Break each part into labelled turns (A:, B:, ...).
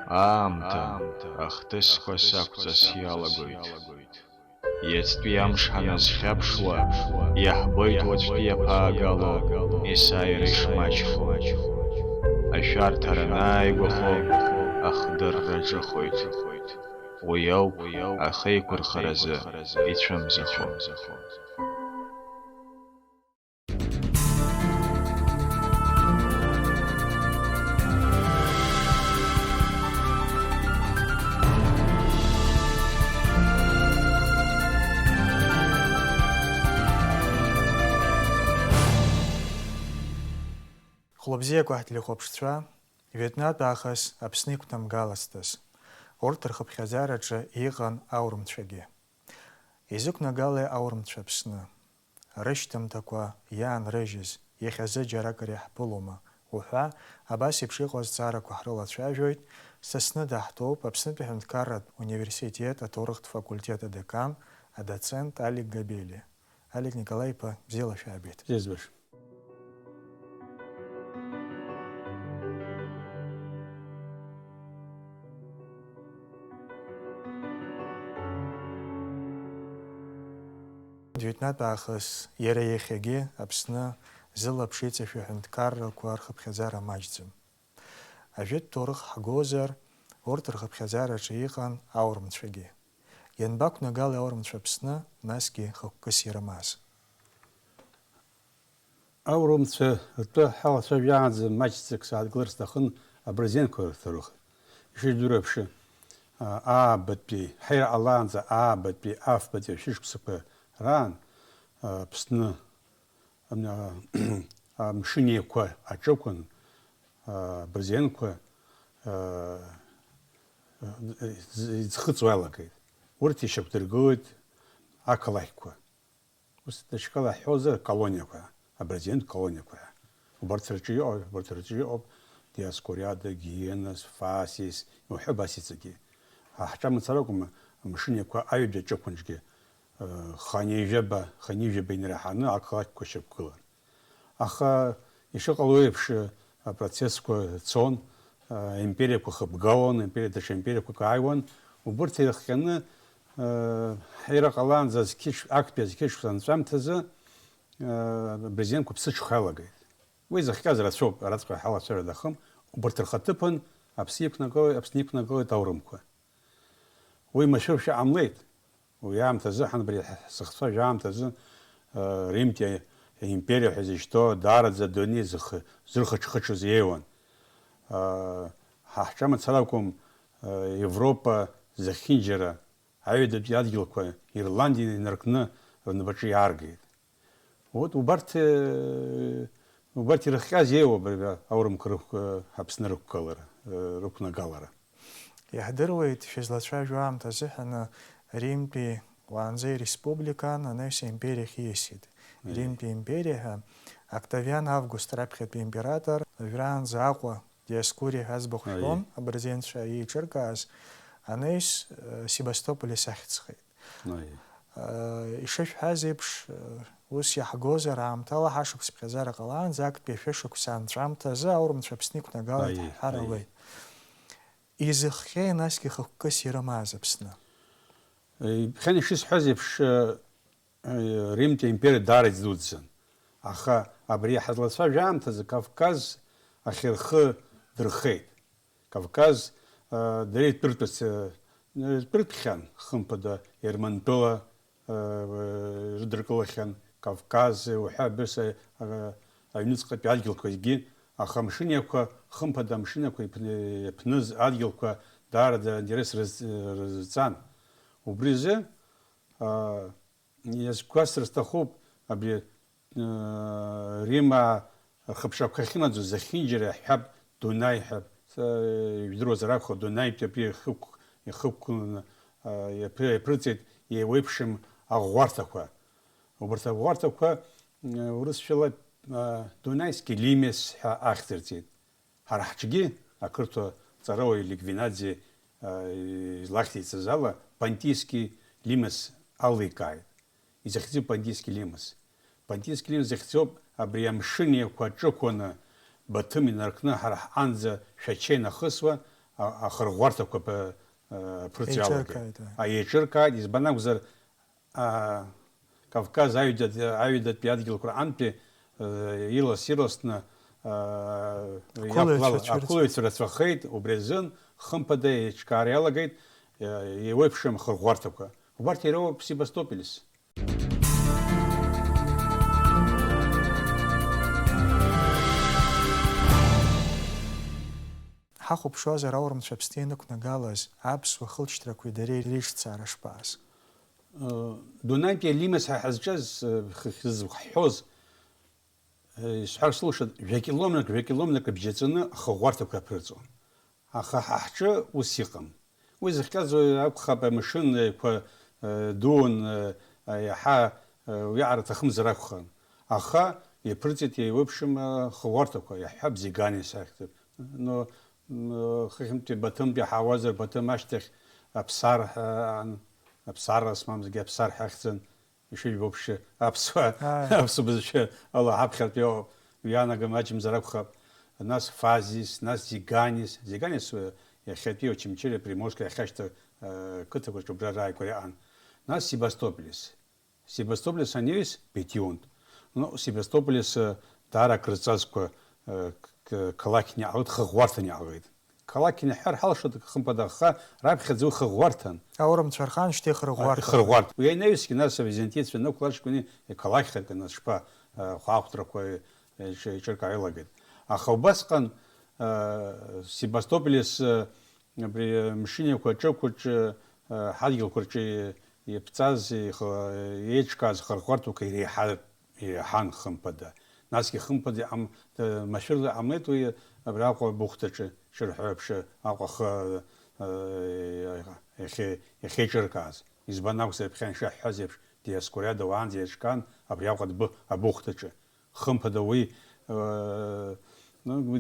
A: Аамҭа, ахҭысқәа сақәҵас иалагоит. Иацтәи амш ҳаназхьаԥшуа, иаҳбоит уаҵәтәи аԥаагало, есааира ишмаҷхо. Ашәарҭара анааигәахо, ахдырра ҿыхоит. Уи ауп ахеиқәырхаразы ицәымзахо.
B: Хәлыбзиақәа ҳҭлихәаԥшцәа, Виетнатә аахыс Аԥсны иқәнамгалацтәыз, урҭ рхыԥхьаӡараҿы иҟан аурымцәагьы. Изықәнагалеи аурымцәа Аԥсны? Рышьҭамҭақәа иаанрыжьыз, иахьазы џьаракыр иаҳԥылома уҳәа, абас еиԥш иҟоу азҵаарақәа ҳрылацәажәоит. Сасны даҳҭоуп Аԥснытәи аҳәынҭқарратә университет аҭоурыхтә факультет адекан, адоцент Алик Габели. Алик Николаи-иԥа, бзиала шәаабеит.
C: Бзиа.
B: Виетнатә аахыс иара иахьагьы Аԥсны зылаԥш иҵашәо аҳәынҭқаррақәа рхыԥхьаӡара маҷӡам. Ажәытә ҭоурых ҳгозар, урҭ рхыԥхьаӡараҿы иҟан аурымцәагьы. Ианбақәнагалеи аурымцәа Аԥсны, насгьы хықәкыс ирымаз?
C: Аурымцәа ртәы ҳалацәажәаанӡа маҷӡак сааҭгылар сҭахын абырзенқәа рҭоурых. Ишыжәдыруа аабатәи, ҳаира ҟалаанӡа аабатәи, афбатәи ашәышықәсақәа раан Аԥсны амшынеиқәа аҿықәан, абырзенқәа иӡхыҵуа иалагеит. Урҭ ишьақәдыргылеит ақалақьқәа. Ус дышкалаҳәозар колониақәа, абырзентә колониақәа. Убарҭ рҿы иҟоуп Диоскуриада, Гиенас, Фасис, иуҳәо абас иҵегьы. Ҳаҳҿамцар акәым амшынеиқәа аҩада аҿықәанҿгьы ханижәаба инраҳаны ақалақьқәа шьақәгылан. Аха ишыҟало еиԥш апроцессқәа цон, империақәа хыбгалон, даҽа империақәак ааиуан. Убырҭ ирыхҟьаны ҳаира ҟалаанӡа актәи азқьышықәса анҵәамҭазы абырзенқәа ԥсыҽха иалагеит. Уи зыхҟьаз рацәоуп, араҵәҟьа ҳалацәажәар аҭахым. Убырҭ рхаҭыԥан Аԥсны иқәнагалеит аурымқәа. Уи машәыршәа ҟамлеит. Уи аамҭазы ҳанбари сыхцәажәо аамҭазы Римтәи аимпериа ҳәа изышьҭоу даараӡа адунеи зырхыҽхыҽыз иеиуан. Ҳаҳҿамцар акәым Европа зехьынџьара аҩадатәи адгьылқәа Ирландиа инаркны рнапаҿы иааргеит. Убарҭ ирыхҟьаз иеиуоуп аурымқәа Аԥсны рықәнагалара.
B: Иаҳдыруеит шәызлацәажәо аамҭа азыҳәан Римтәи уаанӡа иреспубликан анаҩс аимпериахь ииасит. Римтәи империаҳәа Октавиан Август раԥхьатәи император ажәраанӡа Аҟәа Диоскуриа ҳәа аӡбахә шәон, абырзенцәа еиҿыркааз, анаҩс Севастополь исахьӡхеит. Ишышәҳәаз еиԥш, ус иаҳгозар аамҭала ҳашықәс ԥхьаӡара ҟалаанӡа актәи ашәышықәса анҵәамҭазы аурымцәа Аԥсны иқәнагалеит ҳҳәар ауеит. Изыхҟьеи насгьы хықәкыс ирымаз Аԥсны?
C: Ԥхьан ишысҳәаз еиԥш Римтәи аимпериа даара иӡдуӡӡан. Аха абри ҳазлацәажәо аамҭазы Кавказ ахьырхы дырхеит. Кавказ дара иртәыртәхьан хымԥада Ермантәыла рыдыркылахьан, Кавказ уҳәа абыс аҩныҵҟатәи адгьылқәа зегьы. Аха амшынеиқәа хымԥада амшынеиқәа иаԥныз адгьылқәа даараӡа интерес рызҵан. Убризы иазгәасҭар сҭахуп абри Рима рхыԥшрақәа ахьынаӡоз зехьынџьара ҳәаб Дунаи ҳәа ижәдыруазар акәхап, Дунаитәи абри ихықәкыланы иаԥырҵит еиуеиԥшым аӷәӷәарҭақәа. Убарҭ аӷәӷәарҭақәа урысшәала Дунайски лимес ҳәа ахьӡырҵеит. Ҳара ҳҿгьы ақырҭуа ҵарауаҩ Ликвинаӡе излахьӡиҵаз ала Понтийски лимес аликааит. Изахьӡуп Понтийски лимес. Понтийски лимес захьӡоуп абри амшынеиқәа аҿықәаны Баҭым инаркны ҳара ҳҟанӡа шәача инахысуа ахырӷәӷәарҭақәа ԥырҵәалагеит. Еиҿыркааит, избан акәзар Кавказ аҩадатәи адгьылқәа рҟантәи илас-иласны ақәылаҩцәа рацәахеит, убри азын хымԥада еиҿкаара иалагеит еиуеиԥшым ахырӷәӷәарҭақәа. Убарҭ ироуп Севастополис.
B: Ҳахәаԥшуазар аурымцәа Аԥсны ианықәнагалаз аԥсуа хылҵшьҭрақәеи дареи реиҿцаара шԥааз?
C: Дунаитәи алимас ҳазҿаз ҳҳәоз исҳәар сылшоит, жәа-километрак бжьаҵәаны ахырӷәӷәарҭақәа аԥырҵон. Аха ҳаҳҿы ус иҟам. Уи зыхҟьаз акәхап амашьынақәа дуун иаҳа иаара аҭахымзар акәхон. Аха иаԥырҵит еиуеиԥшым ахырӷәӷәарҭақәа, иаҳҳәап Зиганис ахьӡуп. Хыхьынтәи Баҭымтәи ҳаауазар Баҭым ашьҭахь Аԥсарра смамзаргьы Аԥсар ҳахьӡын, ишыжәбо ԥшьы аԥсуа бызшәа ала ҳаԥхьартә иаанагам аџьымзар акәхап. Нас Фазис, нас Зиганис иахьатәи Очамчыре, Приморск иахьашьҭа қыҭақәа рҿы убра рааигәа иаан. Нас Севастополис аниҩс Петионт. Севастополис даара акрыҵазқәа қалақьны иаалгеит, хырӷәӷәарҭаны иаалгеит. Қалақьны иҳәар ҳалшоит хымԥада, аха раԥхьаӡа уи хырӷәӷәарҭан.
B: Аурымцәа рҟаншьҭеи хырӷәӷәарҭан.
C: Хырӷәӷәарҭ. Уи анаҩсгьы нас авизантиецәа нықәлаҽқәаны иқалақьхеит, нас шԥа хәаахәҭрақәа иҿыркаа иалагеит. Аха убасҟан Севастополис абри мшынақәа аҿықәаҿы ҳадгьылқәа рҿы иаԥҵаз еиҿкааз хырӷәӷәарҭақәа иреиҳан хымԥада. Насгьы хымԥада машәырла иҟамлеит уи абри Аҟәа бухҭаҿы шырҳәо аԥшьы Аҟәа иахьеиҿыркааз. Избан акәзар ԥхьа ишаҳҳәаз еиԥш Диаскориада уаанӡа иеиҿкаан абри Аҟәа абухҭаҿы. Хымԥада уи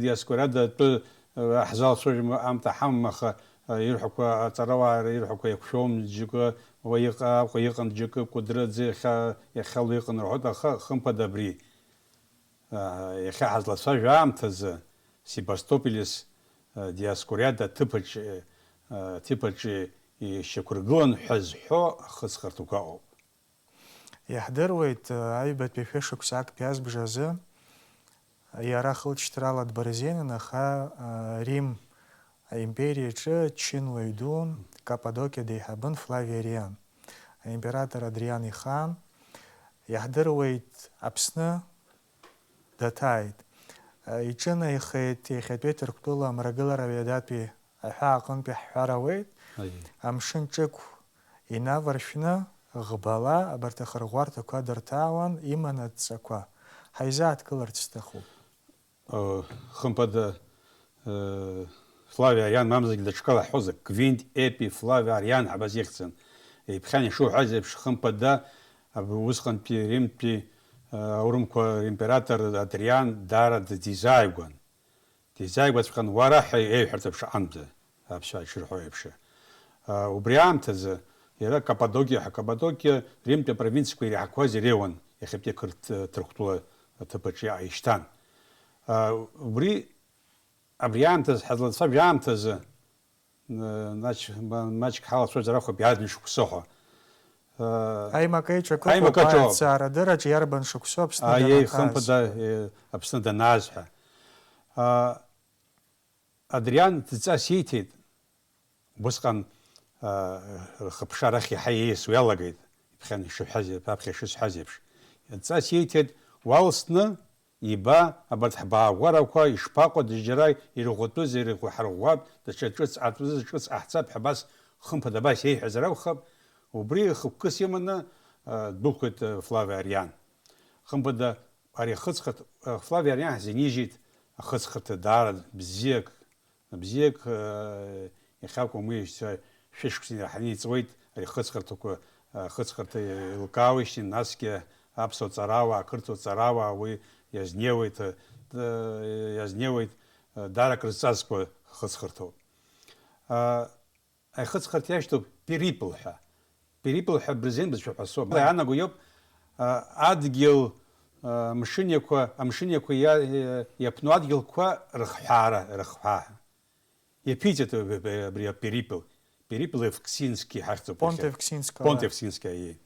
C: Диаскориада атәы ҳзалцәажәо аамҭа ҳамам, аха ирҳәақәа аҵарауаа ирҳәақәа иақәшәом џьыкы, Аҟәа иҟан џьыкы Кәыдрыӡе иахьалу иҟан рҳәоит, аха хымԥада абри иахьа ҳазлацәажәо аамҭазы Севастополис Диаскориада ҭыԥаҿы ишьақәыргылан ҳәа зҳәо ахыҵхырҭақәа ауп.
B: Иаҳдыруеит аҩбатәи шәышықәса актәи азбжа азы иара хылҵшьҭрала дбырзенын, аха Рим аимпериаҿы чынуаҩ дуун Каппадокиа деиҳабын Флавиа Ариан. Аимператор Адриан ихан иаҳдыруеит Аԥсны даҭааит. Иҿынаихеит иахьатәи Ҭырқәтәыла Мрагылара Ҩадатәи аҳәаа аҟынтәи ҳҳәар ауеит. Амшын ҿықә инаваршәны ӷбала абарҭ ахырӷәӷәарҭақәа дырҭаауан иман адҵақәа. Ҳаизааҭгыларц сҭахуп.
C: Хымԥада Флавиа Ариан мамзаргьы даҽкалаҳәозар, Квинт Эпи Флавиа Ариан ҳабаз ихьӡын. Иԥхьан ишуҳәаз еиԥш хымԥада усҟантәи Римтәи аурымқәа император Адриан даара дизааигәан. Дизааигәаҵәҟьан уара ҳәа еиҳәарц аԥшаҟантәы аԥсуаа ишырҳәо еиԥш. Убри аамҭазы иара Каппадокиа Римтәи апровинциақәа иреиҳақуаз иреиуан иахьатәи Ҭырқәтәыла аҭыԥаҿы ишьҭан. Абри аамҭазы ҳазлацәажәо аамҭазы маҷк ҳалацәажәар акәхап иаартны шықәсыҳәа.
B: Аимакеиҿакы аҭҵаарадыраҿ иарбан шықәсоу Аԥсны данааз.
C: Хымԥада Аԥсны данааз ҳәа. Адриан дҵас ииҭеит, убысҟан рхыԥша арахь иаҳа ииасуа иалагеит, иԥхьан аԥхьа ишысҳәаз еиԥш. Дҵас ииҭеит, уалсны иба абарҭ ҳбаагәарақәа ишԥаҟоу, џьара ирӷәӷәатәыз ҳарӷәӷәап, даҽа ҿыц ҟаҳҵап ҳәа абас хымԥада абас иеиҳәазар акәхап. Убри хықәкыс иманы ддәықәлеит Флавиа Ариан. Хымԥада ари ахыҵхырҭ Флавиа Ариан ҳзынижьит ахыҵхырҭа даара бзиак иахьакәым уи шәышықәса ҳаниҵуеит ари ахыҵхырҭа еилкаауеижьҭеи, насгьы аԥсуа ҵарауаа, ақырҭуа ҵарауаа уи иазнеиуеит даара акрызҵазкуа хыҵхырҭоуп. Ахыҵхырҭ иашьҭоуп Перипл ҳәа. Перипл ҳәа брезент бызшәаҳәасоуп. Иаанаго иоуп адгьыл амшынақәа иаԥну адгьылқәа рыхҳәаара. Епитет Перипл. Перипл Евксинский хахцо.
B: Понт Евксинского.
C: Понт Евксинский.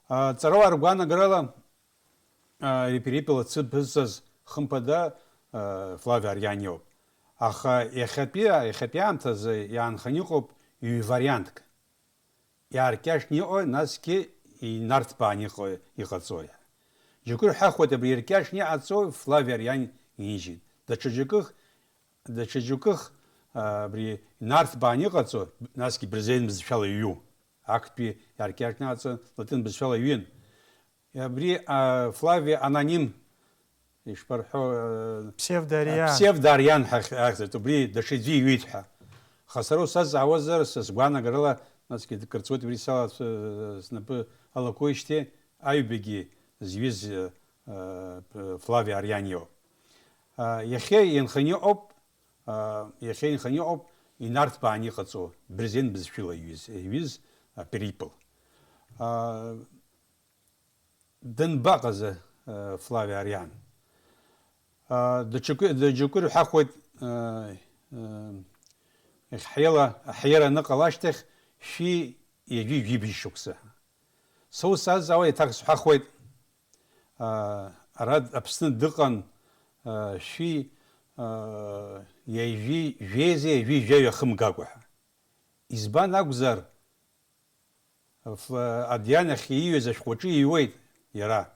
C: Царова Ругана грала Перипл цыбызыз хымпада Флавий Арьяньев. Аха ехапиамтаз янханикоп ю вариантк. Яркяш нио наски и нартпанико ихацоя. Жукур хахвата биркяш ни ацо Флавий Арьян нижит. Да чужукых бри нартпаникацо наски брезен безшала ю. Акпи яркяш нацо латин безшала юин. Я бри Флавий аноним
B: Псевдоариан
C: хахза тубри дашиди юитха. Хасару саз авазар сазгана грала наски карцот брисала снапы алакоиште айбеги звиз Флавий Арьяньев. Яхе янханиоп и нартпани хацо брезен безшила юиз Перипл. Дынбақазы Флавий Арьян. Дجукур حقوت حيرة نقلاشتخ في يجي بيشوكسه سو ساز أوي تاكس حقوت أراد أبسن دقن في يجي جيزي في جاي خم جاكوه إزبان أجزر أديان خيو زش خوشي يويد يرى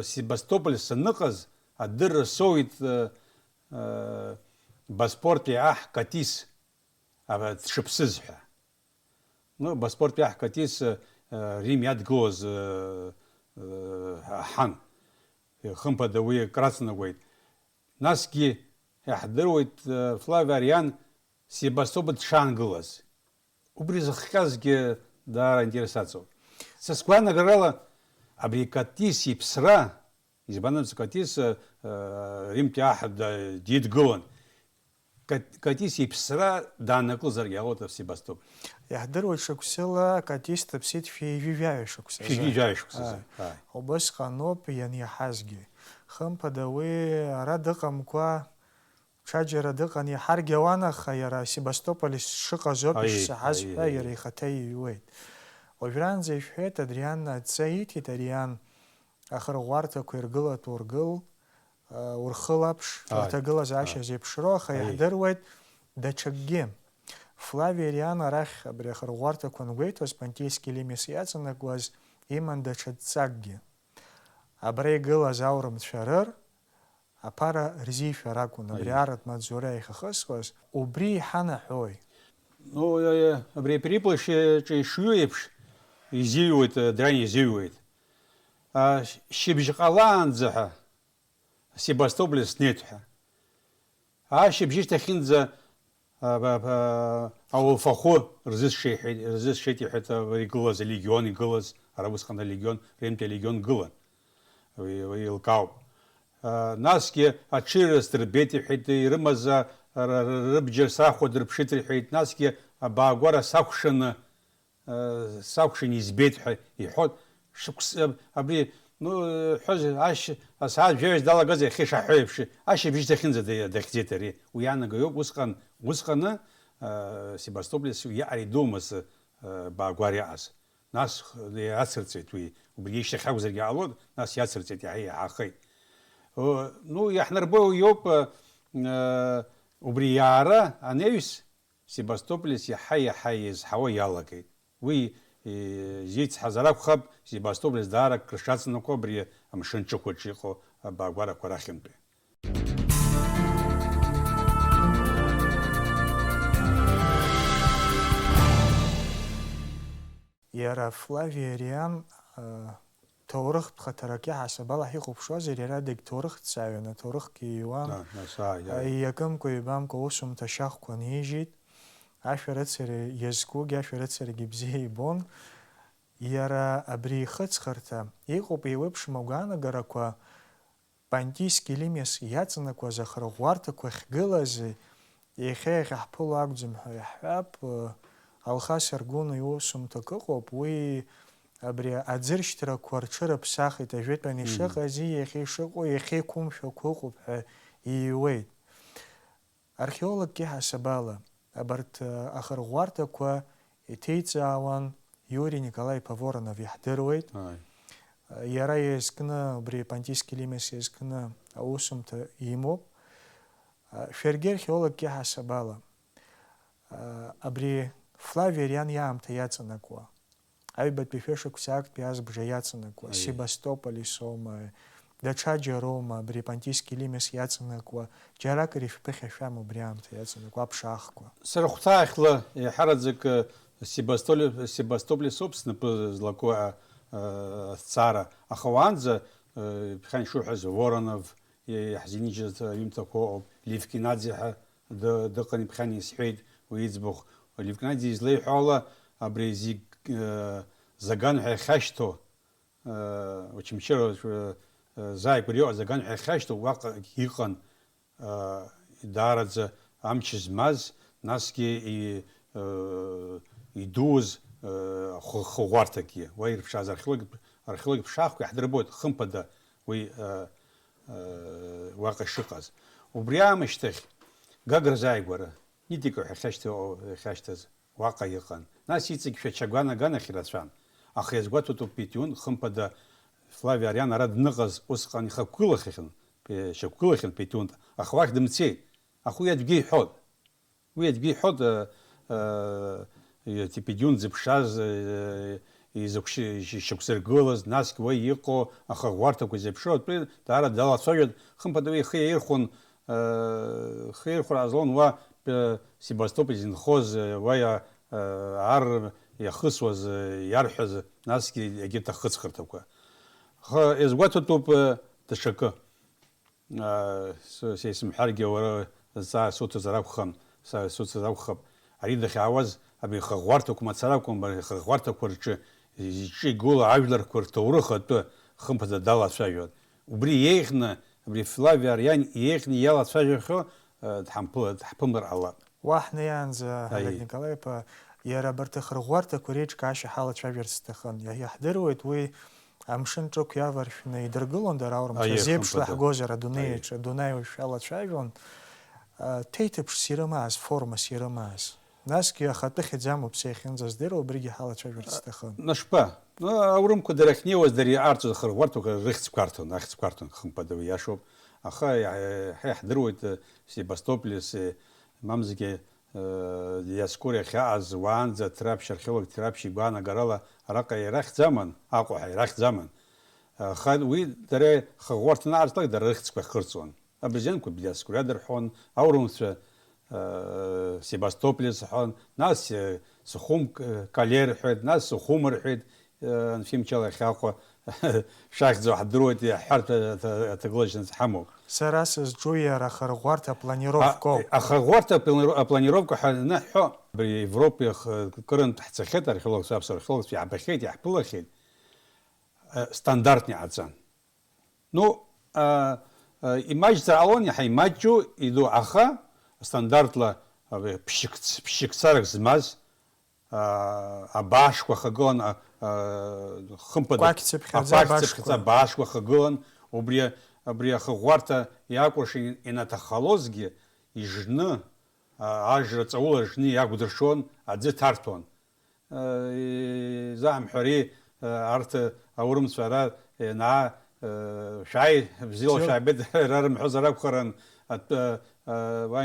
C: سيباستوبل سنقز الدر سويت باسبورت ياح كاتيس أبى شبسزها نو باسبورت ياح كاتيس ريم ياد جوز حن خمبا دوي كراسنا ويت ناسكي يحضرويت فلافي أريان سيباستوبل شانجلز وبريز خازجي دار انترесацию سكوانا говорила أبي كاتيس يبسرا избанам катис рим тяхад дид гон катис ипсра данакл заргягота в Себастополь.
B: Яхдыруй шоксила катис тапсит фиевивяй шоксила.
C: Фиевивяй шоксила.
B: Обас ханоп ян яхазги. Хам падави радакам ква чаджера дакан яхар гавана хаяра Себастополь шиказопиш сахазфа яри хатай юэйт. Овран зайфет Адриан цаити Адриан آخر غوارته كيرجلا تورجل ورخلابش ترتجلا زعش زيبشرا خيحضر ويد دتشجيم فلافي أريان راح بريخر غوارته كونويت وسبانتيسكي لمسيات نقواز إيمان دتشتساجي أبري جلا زاور متشرر أبارا رزيف راكون بريارت ماتزوري خخص واز وبري حنا حوي
C: Ну, أبري Перипл شيويبش يزيوت دراني يزيوت شبجقلان زها Себастополь снетха. شبجيش تخين أو فخو رزش شيء حتى رجلز ليجون رجلز عربس خنا ليجون ريمت ليجون جلا ويلقاو ناس كي أشيرس تربيتي حتى يرمز ربجر ساخو دربشتري حتى ناس كي باغورا ساخشن يزبيت يحط شخص أبري ну حاج أصحاب جيش دالا جزء خيش حيبش أشي بيجي تخنز دخزيتري ويانا جيوب وسقنا Себастополь يعري دومس باغوارياس ناس ياسرتي وي وبيجي خاوز رجالود ناس ياسرتي هي عاقي ну احنا ربو يوب وبريارا انيس Себастополь حيز حوا يالاكي وي زيت حزراك خب Себастополь دارك كرشاتس نكوبري مشنچو كوچيخو باغوارا كوراخيمبي
B: يرى فلافي أريان تورخ بخطركي حسب الله يخوب شو زيرا ديك تورخ تساوينا تورخ كيوان يكم كيبام كوسم تشاخ كون يجيت عشرة سري يزكو عشرة سري جبزي بون يرى أبري خدس خرطة يخوب يوبش موغانا غراكوا بانتيسكي ليميس ياتسنكوا زخر غوارتكوا خجلازي يخيخ حبولو أقدم حيحباب алхас аргуна иусум такыҟоуп уи абри аӡыршьҭрақәа рҽырыԥсахит ажәытәан ишыҟаз иахьа ишыҟоу иахьа иқәымшәақәа ыҟоуп ҳәа ииуеит. археологки ҳасабала абарҭ ахырӷәӷәарҭақәа иҭеиҵаауан Иури Николаи-иԥа Воронов иаҳдыруеит. Иара иазкны, убри Понтийски Лимес иазкны аусумҭа имоуп. Шәаргьы археологки ҳасабала абри Флавиа Ариан иаамҭа иаҵанакуа, аҩбатәи шәышықәса актәи азбжа иаҵанакуа, Севастополис аума, даҽа џьароума, абри Понтийски Лимес иаҵанакуа, џьарак ари шәԥыхьашәама убри аамҭа иаҵанакуа, аԥшаахқәа.
C: Сара хәҭаахьла иаҳараӡак Севастополис ауп снапы злаку аҭҵаара, аха уаанӡа ԥхьан ишуҳәаз Воронов иаҳзинижьыз аҩымҭақәа ыҟоуп, Левкинаӡе ҳәа дыҟан ԥхьан исҳәеит уи иӡбахә. Левкинаӡе излеиҳәо ала абри зегь заган ҳәа иахьашьҭоу Очамчыра зааигәара иҟаз заган ҳәа иахьашьҭоу уаҟа иҟан даараӡа амч змаз, насгьы идуз хыӷәӷәарҭакгьы. Уа ирԥшааз археологи ԥшаахқәа иаҳдырбоит хымԥада уи уаҟа ишыҟаз. Убри аамышьҭахь Гагра зааигәара Нитико ҳәа иахьашьҭаз уаҟа иҟан. Нас иҵегьшәа Чагәан аганахь ирацәан. Аха иазгәаҭатәуп Петиун хымԥада Флавиа Ариан ара дныҟаз усҟан ишьақәгылахьан Петиун, аха уахь дымцеит. Аха уи аӡәгьы иҳәот. Уи аӡәгьы иҳәот Петиун зыԥшаз ишьақәзыргылаз, насгьы уа иҟоу ахыӷәӷәарҭақәа зеиԥшроу атәы даара далацәажәоит. Хымԥада уи ихы иаирхәар ҟазлон уа Севастополь инхоз, уа ар иахысуаз, иарҳәаз, насгьы егьырҭ ахыҵхырҭақәа. Иазгәаҭатәуп даҽакы. Са исымҳәаргьы уара зҵаа суҭазар акәхап. Ари дахьаауаз абри ахыӷәӷәарҭақәа мацара акәым, ахыӷәӷәарҭақәа рҿы иҿы игылоу ажәларқәа рҭоурых атәы хымԥада далацәажәон. Убри иеиӷьны, абри Флавиа Ариан иеиӷьны иалацәажәахьоу дҳԥымыр ҟалап.
B: Уа ҳнеиаанӡа Олег Николаи-иԥа, иара абарҭ ахырӷәӷәарҭақәа реиҿкаашьа ҳалацәажәарц сҭахын. Иаҳдыруеит уи амшын ҿықә иаваршәны идыргылон дара аурымқьа зеиԥшла ҳгозар адунеиаҿ, адунеиуажә шәалацәажәон. Ҭеиҭыԥшс ирымааз, формас ирымааз. Насгьы ахатәы хьӡамоуп сеихьынӡаздыруа, убригьы ҳалацәажәарц сҭахын.
C: Нашԥа, аурымқәа дара ахьнеиуаз, дара иаарҵоз ахырӷәӷәарҭақәа рыхьӡқәа рҭон, хымԥада уи иашоуп. Аха иаҳдыруеит Севастополис, мамзаргьы диаспора иахьааз уаанӡа археолог Ҭраԥшь игәаанагарала араҟа ирахьӡаман, Аҟәаҳа ирахьӡаман. Аха уи дара хыӷәӷәарҭа анаарҵлак дара рыхьӡқәа ихырҵуан. Абырзенқәа диаспора дырҳәон, аурымцәа Севастополис рҳәон, нас Сухум Кале рҳәеит, нас Сухум рҳәеит, анфимчала иахьаҟәа шахьӡу ҳдыруеит иаҳҳәартә аҭагылазшьа ҳамоуп.
B: Сара сызҿу иара ахырӷәӷәарҭа апланировка ауп.
C: Ахырӷәӷәарҭа апланировка ҳанаҳҳәо, абри Европа кырынтә ҳцахьеит археологцәа, аԥсуа иаҳбахьеит, иаҳԥылахьеит, стандартны иҟаҵан. Имаҷзар ҟалон, иаҳаимаҷу иду, аха стандартла ԥшьыкцарак змаз абаашқәа хагылан, хымԥада акәакьцыԥхьаӡа абаашқәа хагылан, абри ахыӷәӷәарҭа иакәыршан инаҭахалозгьы ижны, ажра ҵаула жны иақәдыршон, аӡы ҭарҭәон. Заҳамҳәари арҭ аурымцәа ара ианаа шәааи бзиала шәаабеит рарымҳәозар акәхарын, уа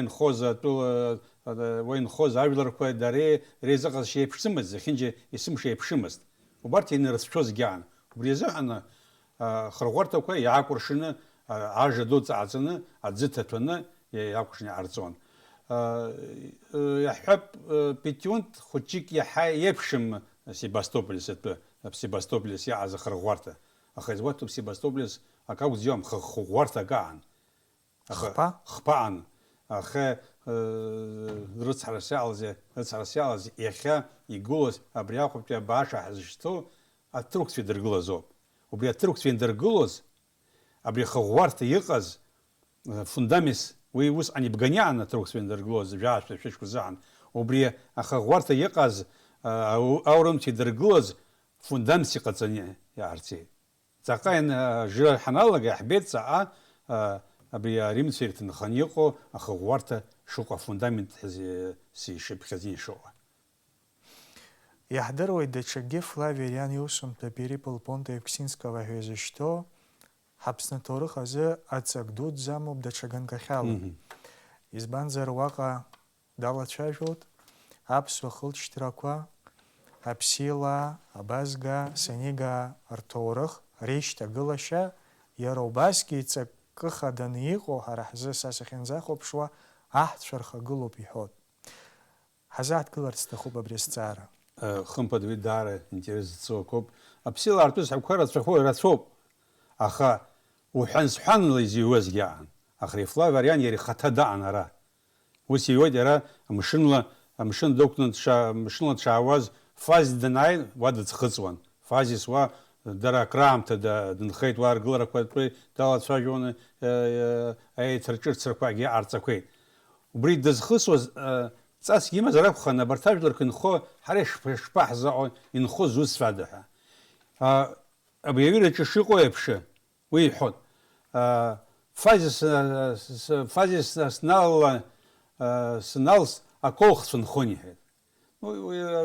C: инхоз ажәларқәа дара реизыҟазшьа еиԥшымызт, зехьынџьа есымша еиԥшымызт. Убарҭ инарыцәшәоз гьаан. Убри азыҳәан ахырӷәӷәарҭақәа иаакәыршаны, ажра дуӡӡа ааҵаны, аӡы ҭаҭәаны иаакәыршаны иҟарҵон. Иаҳҳәап, Петиун хәыҷык иаҳа иеиԥшым Севастополис атәы, Севастополис иааз ахырӷәӷәарҭа. Аха иазгәаҭатәуп Севастополис ак акәӡам, хыӷәӷәарҭак аан. Хԥаан. Аха рыцҳарас иалаз иахьа игылоз абри аҟәатәи абааш ҳазышьҭоу аҭырқәцәа идыргылаз ауп. Убри аҭырқәцәа идыргылоз, абри ахыӷәӷәарҭа иҟаз фундаментс, уи усҟан ибганиаан аҭырқәцәа идыргылоз жәаашәа шәышқәа заан. Убри ахыӷәӷәарҭа иҟаз, аурымцәа идыргылаз фундаментс иҟаҵаны иаарцеит. Ҵаҟа ҳаналага иаҳбеит ҵаҟа абри аримцәа ирҭынханы иҟоу ахыӷәӷәарҭа шуqa фундамент сишиб хазин шуqa.
B: Иаҳдыруеит даҽакгьы Флавиан иусумҭа перипл Понта Евксинского ҳәа изышьҭоу ҳаԥсны аҭоурых азы аҵак дуӡӡа амоуп даҽа ганкахьала. Избанзар уаҟа далацәажәоит аԥсуа хылҵшьҭрақәа, аԥсилаа, абазгаа, санигаа рҭоурых, реишьҭагылашьа, иара убасгьы иҵакы хаданы иҟоу ҳара ҳзы са сахьынӡахәаԥшуа аҳцәа рхагылоуп иҳәоит. Ҳазааҭгыларц сҭахуп абри азҵаара.
C: Хымԥада уи даара интерес зцоуп. Аԥсилаа ртәы ҳәақәа рацәоуп. Аха уҳәан-сҳәанла изиҩуазгьы аан. Аха Флавиан иара ихаҭа даан ара. Ус иҩуеит иара амшын дықәтәаны мшынла дшаауаз Фазис данааи уа дыӡхыҵуан. Фазис уа дара акраамҭа дынхеит, уа аргыларақәа далацәажәон, аеҵарҿырцрақәагьы ҟарҵақәеит. Убри дызхысуаз ҵас имазар акәхон абарҭ ажәларқәа инхо ҳара ишԥаҳзаҟоу инхо зусҭцәада ҳәа. Абри аҩыраҿы шыҟоу еиԥш уи иҳәоит. Фазис сналс аколхцәа нхон иҳәеит.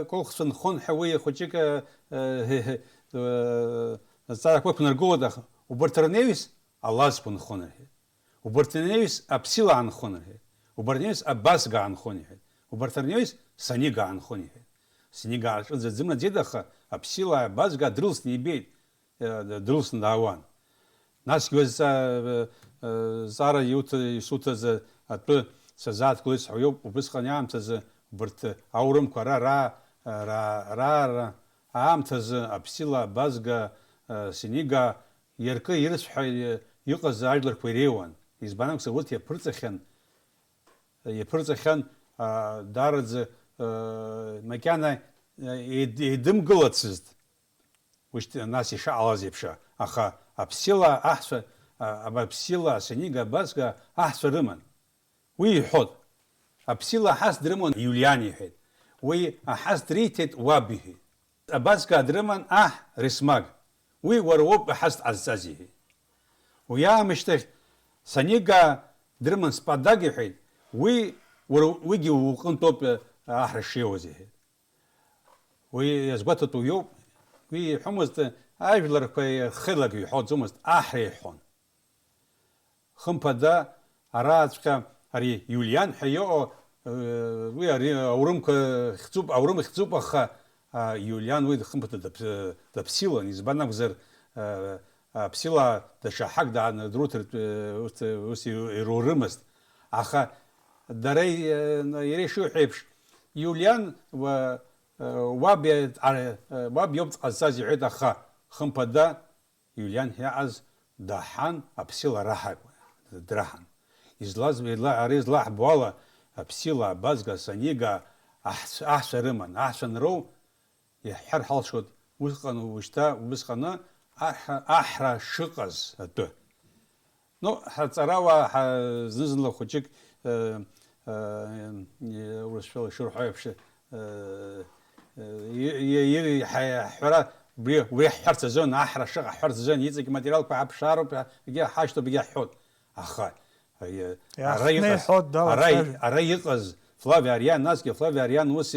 C: Аколхцәа нхон ҳәа уи хәыҷык азҵаарақәа ықәнаргылоит, аха убарҭ рнеҩс алазқәа нхон рҳәеит. Убарҭ рнеҩс аԥсилаа нхон рҳәеит. Убарҭ рнеҩс абазгаа нхон иҳәеит. Убарҭ рнеҩс санигаа нхон иҳәеит. Санигаа ҿыӡа дзымнаӡеит, аха аԥсилаа абазгаа дрылсны ибеит, дрылсны даауан. Насгьы зҵаара исуҭаз атәы сазааҭгылеит сҳәоуп, убысҟан аамҭазы убарҭ аурымқәа аамҭазы аԥсилаа, абазгаа, санигаа иаркы ирыцҳәа иҟаз ажәларқәа иреиуан. Избан акәзар урҭ иаԥырҵахьан даараӡа макьана еидымгылацызт нас ишаҟалаз еиԥш. Аха аԥсилаа аҳцәа, аԥсилаа, санигаа, абазгаа аҳцәа рыман. Уи иҳәоит. Аԥсилаа аҳас дрыман Иулиан иҳәеит. Уи аҳас дриҭеит уаб иҳәеит. Абазгаа дрыман аҳ Ресмаг. Уи уара уоуп аҳас дҟазҵаз иҳәеит. Уи аамышьҭахь санигаа дрыман Спадаг иҳәеит. Уигьы уҟынтәоуп аҳра шиауаз иҳәеит. Уи иазгәаҭатәу иоуп. Уи иҳәомызт ажәларқәа хылагьы иҳәаӡомызт, аҳра иҳәон. Хымԥада араҵәҟьа ари Иулиан ҳәа иҟоу уи ари аурым ихьӡуп, аха Иулиан уи хымԥада даԥсилон. Избан акәзар аԥсилаа даҽа ҳақ даанадырурҭ ус ирурымызт. Аха дара иара ишиҳәо еиԥш Иулиан уаб иоуп дҟазҵаз иҳәеит, аха хымԥада Иулиан иаҟаз даҳан аԥсилаа драҳан. Ари злаҳбо ала аԥсилаа, абазгаа, санигаа аҳцәа рыман. Аҳцәа анроу иаҳҳәар ҳалшоит убысҟаны аҳра шыҟаз атәы. Ҳаҵарауаа зны-зынла хәыҷык урысшәала ишырҳәо еиԥш ҳҳәара убри ҳҳәарц азын, аҳра шыҟа ҳҳәарц азын, иҵегь материалқәа ҳаԥшаароуп, егьи ҳашьҭоуп, егьи ҳҳәоит. Аха ара иҟаз Флавиан, насгьы Флавиан ус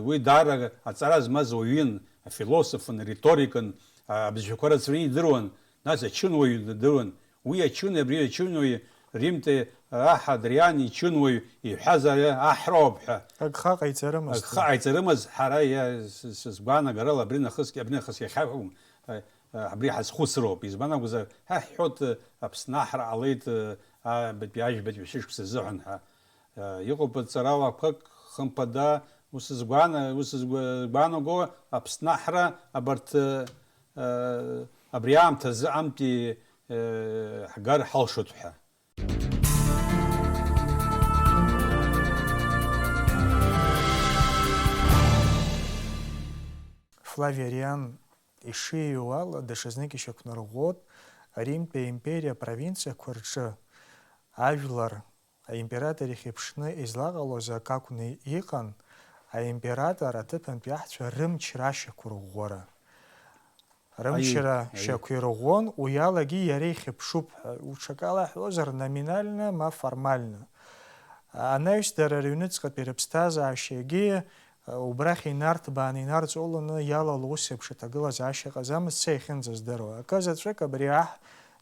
C: уи даара аҵара змаз уаҩын, афилософын, риторикын, абызшәақәа рацәаҩны идыруан, нас ачынуаҩ дыруан. Уи ачыни, абри ачынуаҩ Римте аҳ Адриан ичынуаҩ иҳәаз аҳроуп ҳәа.
B: Агха
C: ҟаиҵарымыз ҳара сызгәаанагарала абри нахысгьы иахьакәым, абри ҳазхәыцроуп. Избан акәзар ҳҳәоит Аԥсны аҳра ҟалеит ажәбатәи шьышықәса азыҳәан ҳәа. Иҟоуп ҵарауақәак хымԥада усызгәаанаго Аԥсны аҳра абарҭ абри аамҭазы амти ҳгар ҳалшоит ҳәа.
B: Флавиан ишиҩу ала даҽазнык ишьақәнарӷәӷәоит Римтәи аимпериа апровинциақәа рҿы ажәлар аимператор ихьыԥшны излаҟалоз ак акәны иҟан аимператор аҭыԥантәи аҳцәа рымчра ашьақәырӷәӷәара. Рымчра шьақәирӷәӷәон, уи алагьы иара ихьыԥшуп ҳәа. Уҽакала ҳәозар номинально, ма формально. анаҩс дара рыҩныҵҟатәи рыԥсҭазаашьагьы убрахь инарҭбааны инарҵәыланы иалало ус еиԥш аҭагылазаашьа ҟазамызт са ихьынӡаздыруа. Акы заҵәык абри аҳ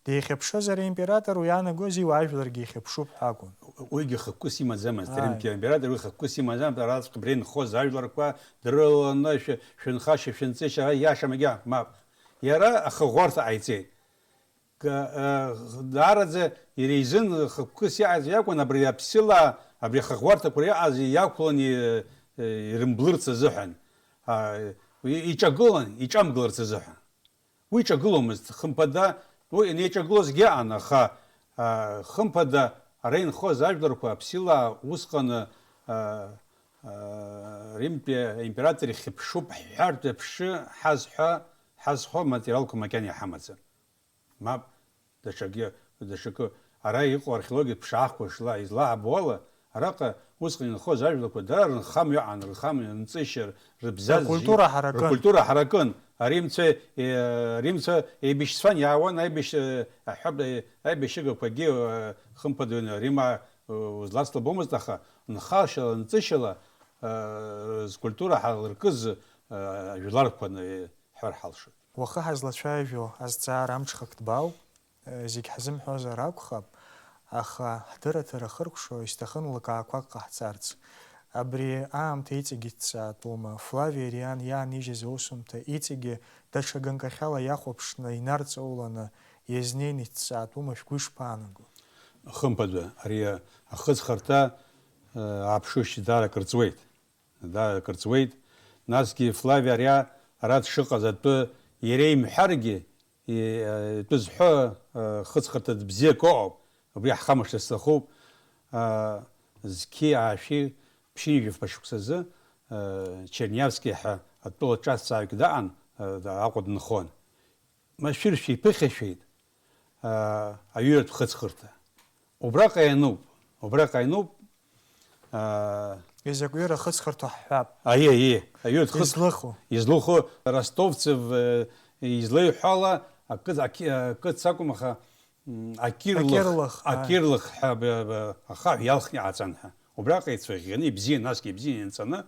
B: деихьыԥшызар аимператор уи иаанагози уаажәларгьы ихьыԥшуп ҳәа акәын.
C: Уигьы хықәкыс имаӡамызт, аимператор уи хықәкыс имаӡамызт, араҵәҟьа абри инхоз ажәларқәа дрыланы шәынхашьа, шәынҵышьа иашам егьа, мап. Иара ахыӷәарҭа ҟаиҵеит. Даараӡа иара изын хықәкыс иааиз иакәын абри аԥсилаа, абри ахыӷәарҭақәа иаҟаз иақәланы ирымблырц азыҳәан, иҿагылан, иҿамгыларц азыҳәан. Уи иҿагыломызт, хымԥада, уи инеиҿагылозгьы аҟан, аха хымԥада ара инхоз ажәларқәа аԥсилаа усҟан Римтәи аимператор ихьыԥшуп ҳҳәартә аԥшы ҳазҳәо материалқәа макьана иҳамаӡам. Мап, даҽакы ара иҟоу археологиатә ԥшаахқәа излаабо ала, араҟа усҟан инхоз ажәларқәа дара рынхамҩа аҟан, рынхамҩа, рынҵышьа, рыбзаз, ркультура ҳаракын. Аримцәа еибашьцәан иаауан аибашьыгақәагьы хымԥада Рима злацлабомызт, аха нхашьала, нҵышьала зкультура ҳалыркыз жәларқәа ҳәар ҳалшоит.
B: Уаха ҳазлацәажәо азҵаара амҽхак ҭбаауп, зегь ҳзымҳәозар акәхап, аха ҳдырраҭара хыркәшо исҭахын лкаақәак ҟаҳҵарц. Абри аамҭа иҵегьы дҵаатәума, Флави Ариан иаанижьыз аусумҭа иҵегьы даҽа ганкахьала иахәаԥшны инарҵауланы иазнеины дҵаатәума, шәгәы ишԥаанаго?
C: Хымԥада, ари ахыҵхырҭа ааԥшышьа даара кырҵуеит. Насгьы Флави Ариан ара дшыҟаз атәы иара имҳәаргьы, атәы зҳәо хыҵхырҭа бзиак ыҟоуп, убри ҳхамышҭырц сҭахуп. Зқьи аашәи ԥшьынҩажәа фба-шықәсазы Черниавски ҳәа атәыла ҿацааҩык даҟан, Аҟәа дынхон. Машәыршәа иԥыхьашәеит аҩыратә хыҵхырҭа. Убраҟа иануп.
B: Изакәира хыҵхырҭа ҳҳәап.
C: Излыху ростовцев излеиҳәо ала акыц акәым, аха акирлых ҳәа ахаҳә иалхны иҟаҵан ҳәа. Убраҟа ицәаӷьаны ибзиан, насгьы ибзиан ианҵаны,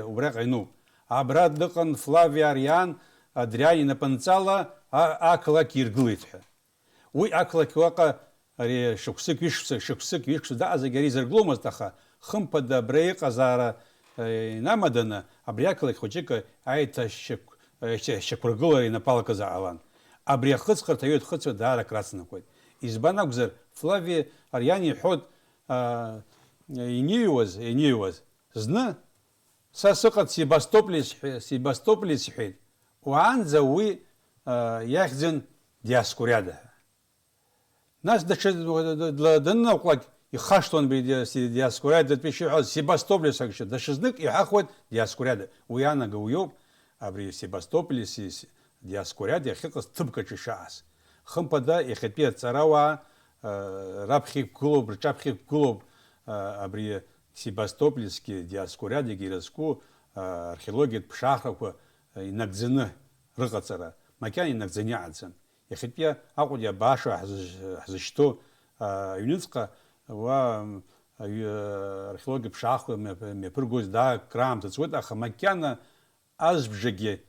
C: убраҟа иануп. Абра дыҟан Флави Ариан Адриан инапынҵала ақалақь иргылеит ҳәа. Уи ақалақь уаҟа ари шықәсык ишықәса даҟазагьы ари изыргыломызт, аха хымԥада абра иҟазаара инамаданы абри ақалақь хәыҷык аиҭашьақәыргылара инапалакызаалан. Абри ахыҵхырҭа аҩыратә хыҵәа даара крацнакуеит. Избан акәзар, Флави Ариан иҳәот иниҩуаз, зны са сыҟан Себастополе сҳәеит, уаанӡа уи иахьӡын Диоскуриада. Нас данынаҟәлак ихашҭуан Диоскуриада шиҳәоз Себастополе сакәшьа, даҽазнык иҳәахуеит Диоскуриада. Уи аанага уиоуп абри Себастополе Диоскуриада иахьыҟаз ҭыԥкаҿы ишааз. Хымԥада иахьатәи аҵарауаа раԥхьа иқәгылоуп, рҿаԥхьа иқәгылоуп абри Себастополски Диоскуриадагьы иразку археологиатә ԥшаахрақәа инагӡаны рыҟаҵара, макьана инагӡаны иҟаӡам. Иахьатәи Аҟәатәи абааша ҳзышьҭоу аҩныҵҟа уа археологиатә ԥшаахқәа мҩаԥыргоз даара краамҭа ҵуеит, аха макьана азбжагьы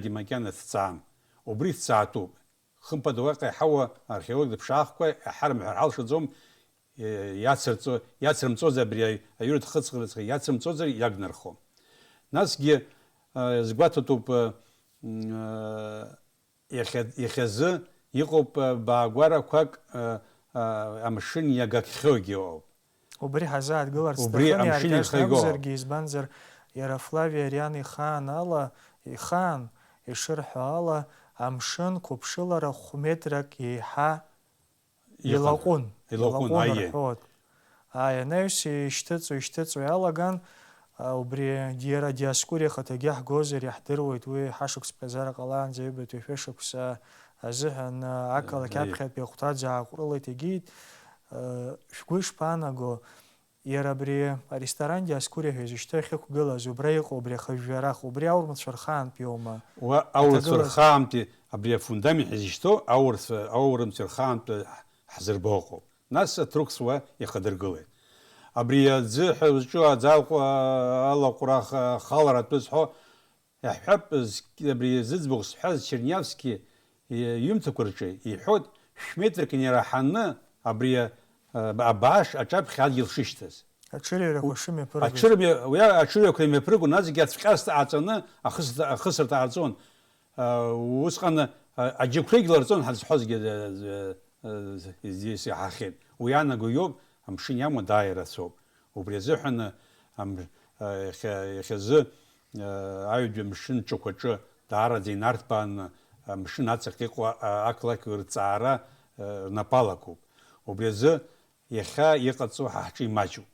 C: макьана дҵаам. Убри дҵаатәуп. Хымԥада уаҟа иаҳауа археологиатә ԥшаахқәа иҳармҳәар ҳалшаӡом, иацрымҵозар абри аҩыратә хыҵхырҭа иацрымҵозар иагнархом. Насгьы згәаҭатәуп иахьазы иҟоуп баагәарақәак амшын иагахьоугьы ыҟоуп.
B: Убри ҳазааҭгыларц сҭахын, иааркьаҿнакәзаргьы, избанзар иара Флави Ариан ихаан ишырҳәо ала амшын қәыԥшылара хәметрак еиҳа илаҟәын рҳәоит. Анаҩс ишьҭыҵуа иалаган, убри иара Диоскуриа ихаҭагьы ҳгозар иаҳдыруеит, уи ҳашықәсԥхьаӡара ҟалаанӡа ҩбатәи шәышықәса азыҳәан ақалақь аԥхьатәи ахәҭаӡа ааҟәрылеит егьит. Шәгәы ишԥаанаго, иара абри аресторан Диоскуриа ҳәа изышьҭоу иахьықәгылаз, убра иҟоу абри ахажәҩарах, убри аурымцәа рхаантә иоума?
C: Аурымцәа рхаантәи абри афундамент ҳзышьҭоу аурымцәа рхаантәы ҳзырбо ыҟоуп. нас аҭрықсуа иахадыргылеит. Абри аӡы ҳәа зҿу аӡалҟа алаҟәра халара атәызҳәо иаҳҳәап, абри зыӡбахә зҳәаз Черниавски иҩымҭақәа рҿы иҳәоит шә-метрк инеираҳаны абри абааш аҿаԥхьа адгьыл шишьҭаз.
B: Аҽырҩрақәа шымҩаԥыргоз.
C: Уи аҽырҩрақәа имҩаԥырго, нас зегьы ацәҟьасҭа ааҵаны ахысырҭа ҟарҵон. Усҟан аџьықәреигь ларҵон ҳазҳәозгьы иаҳахьеит. Уи анаго иоуп амшын иамоу дааира ацоуп. Убри азыҳәан иахьазы аҩаӡәы мшын ҿықәаҿы даараӡа инарҭбааны амшын аҵаҟа иҟоу ақалақь рҵаара рнапалақәоуп. Убри азы иахьа иҟаҵо ҳаҳҿы имаҷуп.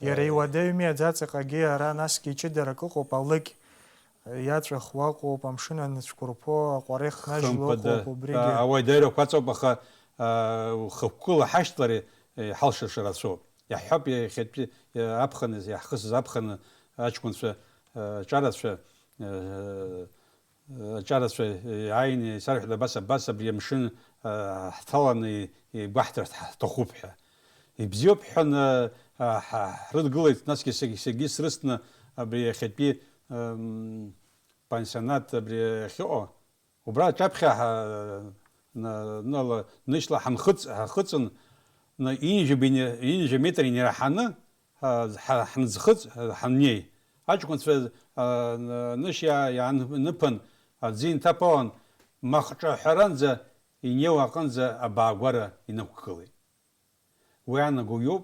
B: Иара иуадаҩми аӡаҵаҟагьы ара насгьы ҷыдарак ыҟоуп, алыкь иаҵәахуа ыҟоуп, амшын аныцәқәырԥо, аҟәарех нажьло ыҟоуп, убригьы.
C: Ауадаҩрақәа аҵоуп, аха хықәкыла ҳашьҭлари ҳалшаша рацәоуп. Иаҳҳәап иахьатәи аԥхын иаҳхысыз аԥхын аҷкәынцәа ҿарацәа ааины исарҳәеит абас абри амшын ҳҭаланы игәаҳҭарц ҳҭахуп ҳәа. Ибзиоуп ҳәан ҳрыдгылеит, насгьы саргьы срысны абри иахьатәи пансионат абри ахьыҟоу, убра аҿаԥхьа ныжьла ҳанхыҵын, инжа метр инеираҳаны ҳанӡхыҵ, ҳаннеи. Аҷкәынцәа ныжь иааныԥан, аӡы инҭаԥалан, махҿаҳәаранӡа инеиуа аҟынӡа абаагәара инықәгылеит. Уи анаго иоуп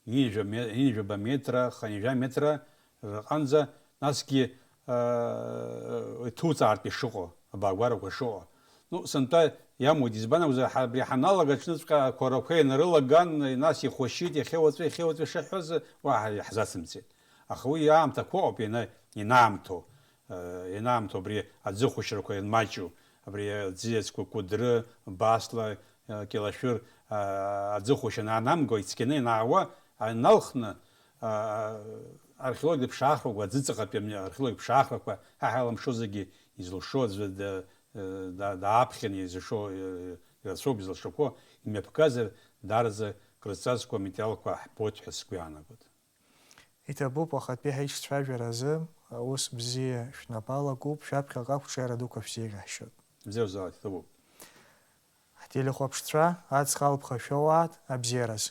C: инжәаба метра, ханижәа метра рҟанӡа, насгьы иҭуҵаартә ишыҟоу, абаагәарақәа шыҟоу. Сынтәа иамуит, избан акәзар, абри ҳаналага аҽныҵәҟьа ақәарақәа инарылаган, нас ихәашьит, иахьа-уаҵәы шаҳҳәоз, уаҳа иаҳзацымцеит. Аха уи аамҭақәа ыҟоуп инаамҭоу абри аӡыхәашьрақәа ианмаҷу, абри аӡиасқәа Кәыдры, Басла, Кьалашәыр аӡыхәашьа аанамго, ицқьаны ианаауа, аналхны археологиатә ԥшаахрақәа, аӡыҵаҟатәи археологиатә ԥшаахрақәа ҳаҳаламшо зегьы изылшо, дааԥхьаны ирацәоуп изылшақәо, имҩаԥгазар даараӡа крызҵазкуа аматериалқәа ҳбоит ҳәа сгәы иаанагоит.
B: Иҭабуп ахатәи ҳаишьцәажәаразы аус бзиа шәнапалагоуп, шәаԥхьаҟа ақәҿиара дуқәа бзиа ҳшьоит.
C: Бзиа иҭабуп.
B: Ҳтелехәаԥштәцәа аӡӷаб ԥхашәауаат абзиараз.